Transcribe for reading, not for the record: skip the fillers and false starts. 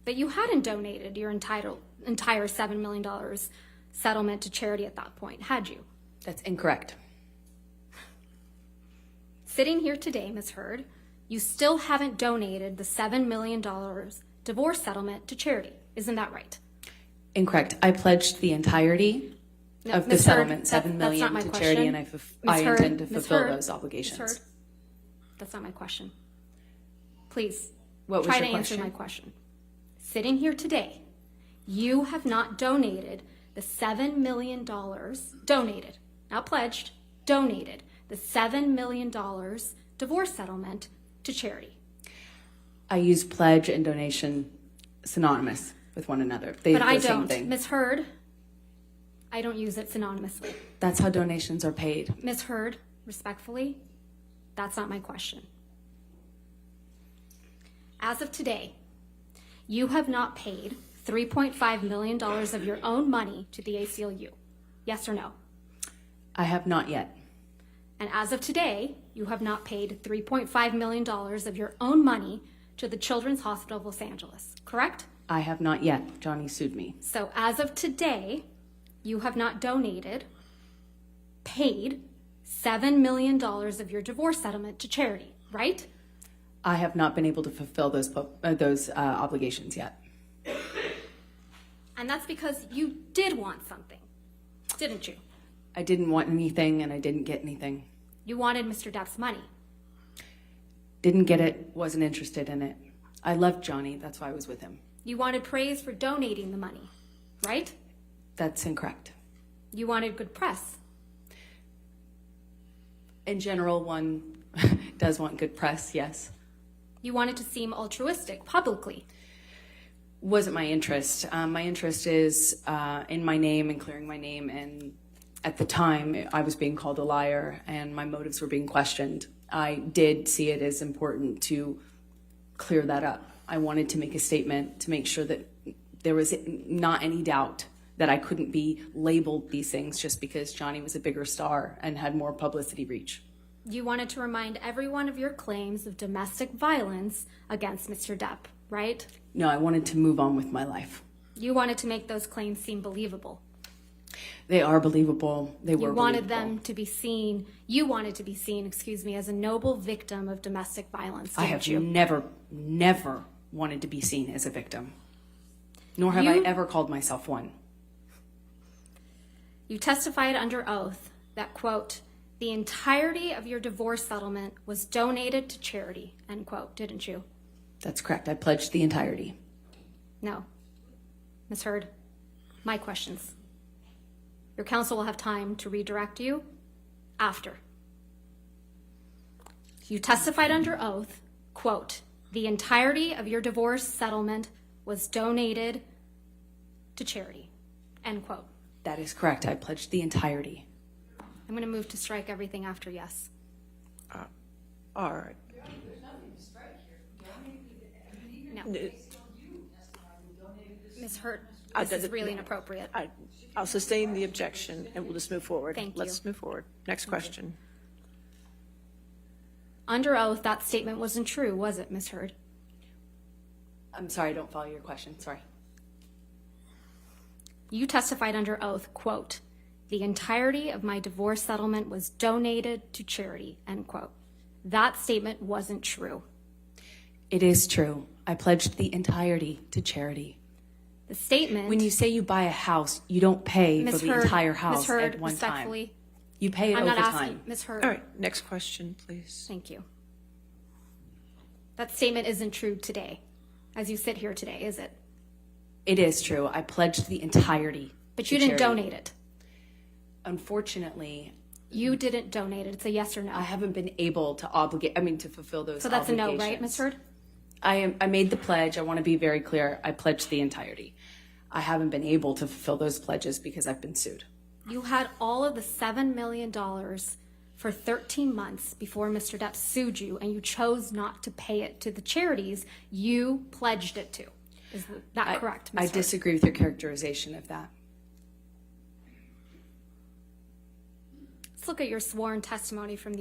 But you hadn't donated your entire $7 million settlement to charity at that point, had you? That's incorrect. Sitting here today, Ms. Heard, you still haven't donated the $7 million divorce settlement to charity. Isn't that right? Incorrect. I pledged the entirety of the Ms. settlement, Heard, $7 million to question. charity, and I intend to fulfill those obligations. Ms. Heard, that's not my question. Please, What was try your to question? answer my question. Sitting here today, you have not donated the $7 million, donated, not pledged, donated the $7 million divorce settlement to charity. I use pledge and donation synonymous with one another. But I the same don't. thing. Ms. Heard, I don't use it synonymously. That's how donations are paid. Ms. Heard, respectfully, that's not my question. As of today, you have not paid $3.5 million of your own money to the ACLU. Yes or no? I have not yet. And as of today, you have not paid $3.5 million of your own money to the Children's Hospital of Los Angeles, correct? I have not yet. Johnny sued me. So as of today, you have not donated, paid $7 million of your divorce settlement to charity, right? I have not been able to fulfill those obligations yet. And that's because you did want something, didn't you? I didn't want anything, and I didn't get anything. You wanted Mr. Depp's money. Didn't get it, wasn't interested in it. I loved Johnny, that's why I was with him. You wanted praise for donating the money, right? That's incorrect. You wanted good press. In general, one does want good press, yes. You wanted to seem altruistic publicly. Wasn't my interest. My interest is in my name and clearing my name, and at the time I was being called a liar and my motives were being questioned. I did see it as important to clear that up. I wanted to make a statement to make sure that there was not any doubt that I couldn't be labeled these things just because Johnny was a bigger star and had more publicity reach. You wanted to remind everyone of your claims of domestic violence against Mr. Depp, right? No, I wanted to move on with my life. You wanted to make those claims seem believable. They are believable. They were You wanted believable. them to be seen, you wanted to be seen, excuse me, as a noble victim of domestic violence, I didn't have you? never wanted to be seen as a victim, nor have I ever called myself one. You testified under oath that, quote, the entirety of your divorce settlement was donated to charity, end quote, didn't you? That's correct. I pledged the entirety. No. Ms. Heard, my questions. Your counsel will have time to redirect you after. You testified under oath, quote, the entirety of your divorce settlement was donated to charity, end quote. That is correct. I pledged the entirety. I'm going to move to strike everything after yes. All right. No. Ms. Hurt, this is really inappropriate. I'll sustain the objection and we'll just move forward. Thank you. Let's move forward. Next question. Under oath, that statement wasn't true, was it, Ms. Hurd? I'm sorry, I don't follow your question. Sorry. You testified under oath, quote, the entirety of my divorce settlement was donated to charity, end quote. That statement wasn't true. It is true. I pledged the entirety to charity. The statement... When you say you buy a house, you don't pay Ms. for the Hurd, entire Ms. house Hurd, at one respectfully, time. You pay it I'm over not time. asking, Ms. Hurd. All right. Next question, please. Thank you. That statement isn't true today, as you sit here today, is it? It is true. I pledged the entirety. But you didn't donate it. Unfortunately, You didn't donate it. It's a yes or no. I haven't been able to to fulfill those So that's a obligations. no, right, Ms. Hurd? I made the pledge. I want to be very clear. I pledged the entirety. I haven't been able to fulfill those pledges because I've been sued. You had all of the $7 million for 13 months before Mr. Depp sued you, and you chose not to pay it to the charities you pledged it to. Is that correct, Ms. I Hurd? disagree with your characterization of that. Let's look at your sworn testimony from the